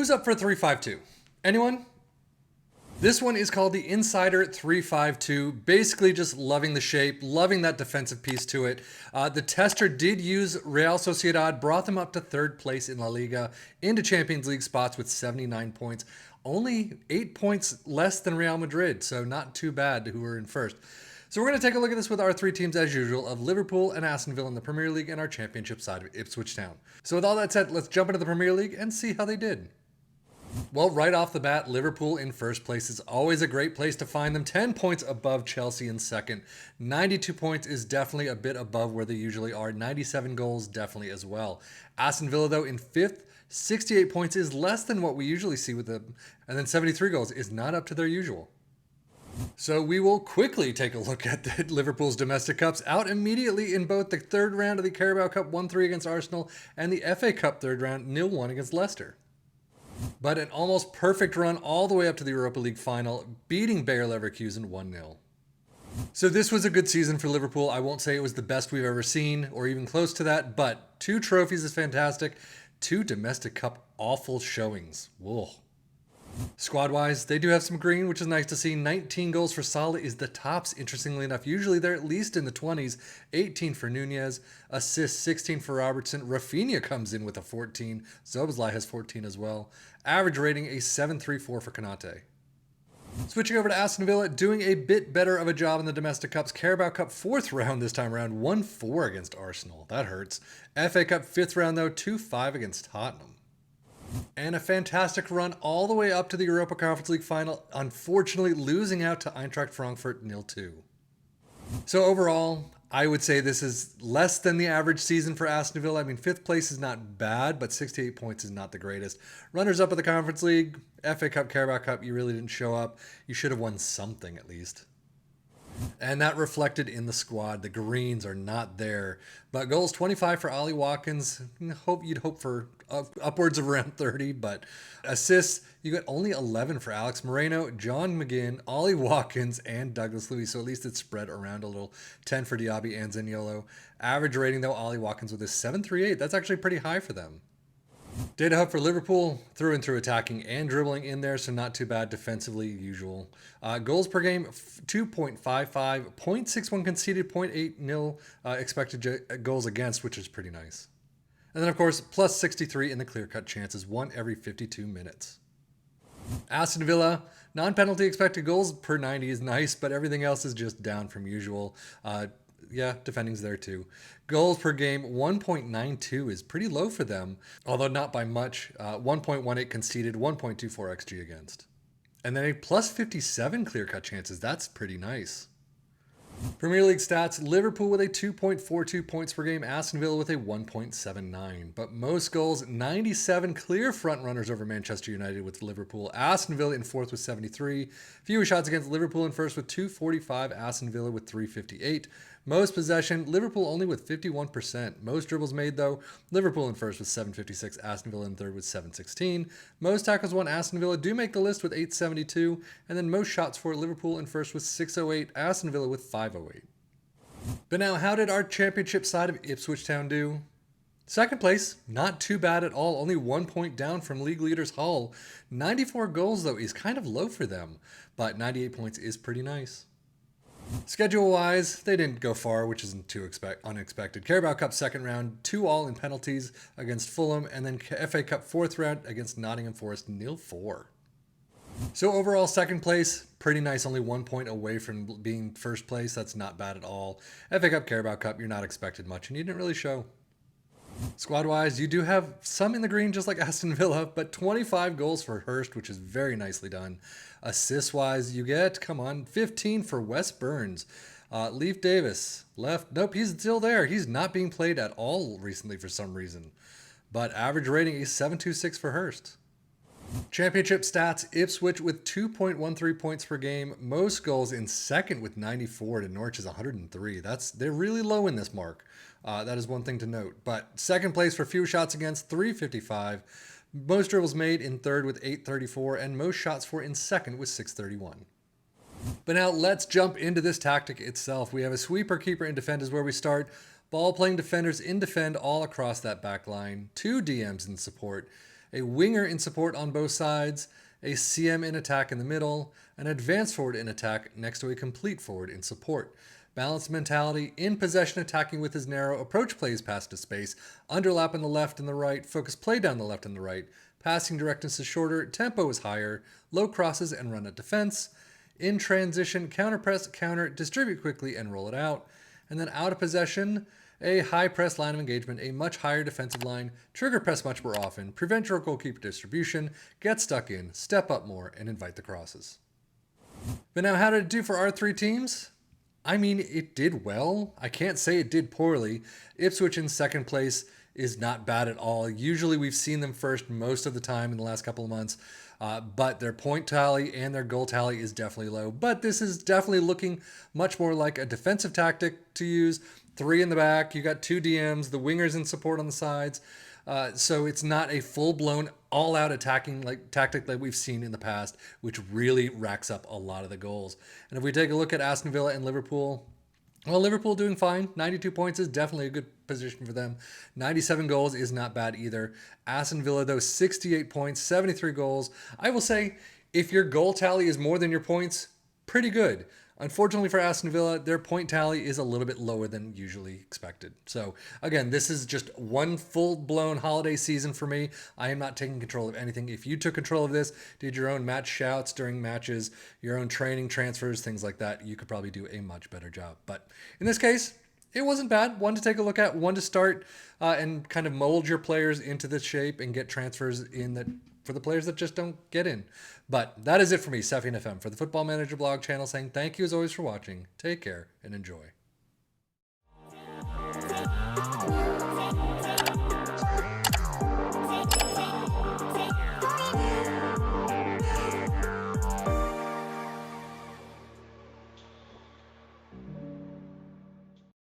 Who's up for 352? Anyone? This one is called the Insider 352. Basically just loving the shape, loving that defensive piece to it. The tester did use Real Sociedad, brought them up to third place in La Liga, into Champions League spots with 79 points. Only 8 points less than Real Madrid, so not too bad who were in first. So we're going to take a look at this with our three teams as usual of Liverpool and Aston Villa in the Premier League and our championship side of Ipswich Town. So with all that said, let's jump into the Premier League and see how they did. Well, right off the bat, Liverpool in first place is always a great place to find them. 10 points above Chelsea in second. 92 points is definitely a bit above where they usually are. 97 goals definitely as well. Aston Villa, though, in fifth. 68 points is less than what we usually see with them. And then 73 goals is not up to their usual. So we will quickly take a look at Liverpool's domestic cups. Out immediately in both the third round of the Carabao Cup 1-3 against Arsenal and the FA Cup third round 0-1 against Leicester. But an almost perfect run all the way up to the Europa League final, beating Bayer Leverkusen 1-0. So this was a good season for Liverpool. I won't say it was the best we've ever seen or even close to that, but 2 trophies is fantastic. 2 domestic cup awful showings. Whoa. Squad-wise, they do have some green, which is nice to see. 19 goals for Salah is the tops, interestingly enough. Usually they're at least in the 20s. 18 for Nunez, assists 16 for Robertson. Rafinha comes in with a 14. Szoboszlai has 14 as well. Average rating a 7.34 for Konate. Switching over to Aston Villa, doing a bit better of a job in the domestic cups. Carabao Cup 4th round this time around, 1-4 against Arsenal. That hurts. FA Cup 5th round though, 2-5 against Tottenham. And a fantastic run all the way up to the Europa Conference League final, unfortunately losing out to Eintracht Frankfurt 0-2. So overall, I would say this is less than the average season for Aston Villa. I mean, 5th place is not bad, but 68 points is not the greatest. Runners up at the Conference League, FA Cup, Carabao Cup, you really didn't show up. You should have won something at least. And that reflected in the squad. The greens are not there. But goals 25 for Ollie Watkins. You'd hope for upwards of around 30. But assists, you got only 11 for Alex Moreno, John McGinn, Ollie Watkins, and Douglas Luiz. So at least it's spread around a little. 10 for Diaby and Zaniolo. Average rating, though, Ollie Watkins with a 7.38. That's actually pretty high for them. Data hub for Liverpool, through and through attacking and dribbling in there, so not too bad defensively, usual. Goals per game, 2.55, 0.61 conceded, 0.80 expected goals against, which is pretty nice. And then, of course, plus 63 in the clear-cut chances, 1 every 52 minutes. Aston Villa, non-penalty expected goals per 90 is nice, but everything else is just down from usual. Yeah, defending's there too. Goals per game, 1.92 is pretty low for them, although not by much. 1.18 conceded, 1.24 XG against. And then a plus 57 clear-cut chances. That's pretty nice. Premier League stats, Liverpool with a 2.42 points per game, Aston Villa with a 1.79. But most goals, 97 clear front runners over Manchester United with Liverpool. Aston Villa in 4th with 73. Fewer shots against Liverpool in 1st with 245, Aston Villa with 358. Most possession, Liverpool only with 51%. Most dribbles made, though, Liverpool in 1st with 756, Aston Villa in 3rd with 716. Most tackles won, Aston Villa do make the list with 872. And then most shots for Liverpool in 1st with 608, Aston Villa with 508. But now, how did our championship side of Ipswich Town do? 2nd place, not too bad at all, only 1 point down from league leaders Hull. 94 goals, though, is kind of low for them, but 98 points is pretty nice. Schedule-wise, they didn't go far, which isn't too unexpected. Carabao Cup 2nd round, 2-2 in penalties against Fulham, and then FA Cup 4th round against Nottingham Forest, 0-4. So overall, 2nd place, pretty nice, only 1 point away from being 1st place. That's not bad at all. FA Cup, Carabao Cup, you're not expected much, and you didn't really show. Squad-wise, you do have some in the green, just like Aston Villa, but 25 goals for Hurst, which is very nicely done. Assists-wise, you get, 15 for Wes Burns. Leif Davis, left. Nope, he's still there. He's not being played at all recently for some reason. But average rating is 7.26 for Hurst. Championship stats, Ipswich with 2.13 points per game. Most goals in 2nd with 94 to Norwich's 103. They're really low in this mark. That is one thing to note. But 2nd place for few shots against, 355. Most dribbles made in 3rd with 834, and most shots for in 2nd with 631. But now let's jump into this tactic itself. We have a sweeper, keeper, and defend is where we start. Ball playing defenders in defend all across that back line. 2 DMs in support. a winger in support on both sides, a CM in attack in the middle, an advanced forward in attack next to a complete forward in support. Balanced mentality, in possession attacking with his narrow, approach plays pass to space, underlap on the left and the right, focus play down the left and the right, passing directness is shorter, tempo is higher, low crosses and run at defense. In transition, counter press, counter, distribute quickly and roll it out. And then out of possession, a high press line of engagement, a much higher defensive line, trigger press much more often, prevent your goalkeeper distribution, get stuck in, step up more, and invite the crosses. But now how did it do for our three teams? I mean, it did well. I can't say it did poorly. Ipswich in second place is not bad at all. Usually we've seen them first most of the time in the last couple of months, but their point tally and their goal tally is definitely low. But this is definitely looking much more like a defensive tactic to use. 3 in the back, you got 2 DMs, the wingers in support on the sides. So it's not a full-blown, all-out attacking tactic that we've seen in the past, which really racks up a lot of the goals. And if we take a look at Aston Villa and Liverpool, well, Liverpool doing fine. 92 points is definitely a good position for them. 97 goals is not bad either. Aston Villa, though, 68 points, 73 goals. I will say, if your goal tally is more than your points, pretty good. Unfortunately for Aston Villa, their point tally is a little bit lower than usually expected. So again, this is just one full-blown holiday season for me. I am not taking control of anything. If you took control of this, did your own match shouts during matches, your own training transfers, things like that, you could probably do a much better job. But in this case, it wasn't bad. One to take a look at, one to start and kind of mold your players into this shape and get transfers in that for the players that just don't get in. But that is it for me, Seffian FM, for the Football Manager blog channel, saying thank you as always for watching. Take care and enjoy.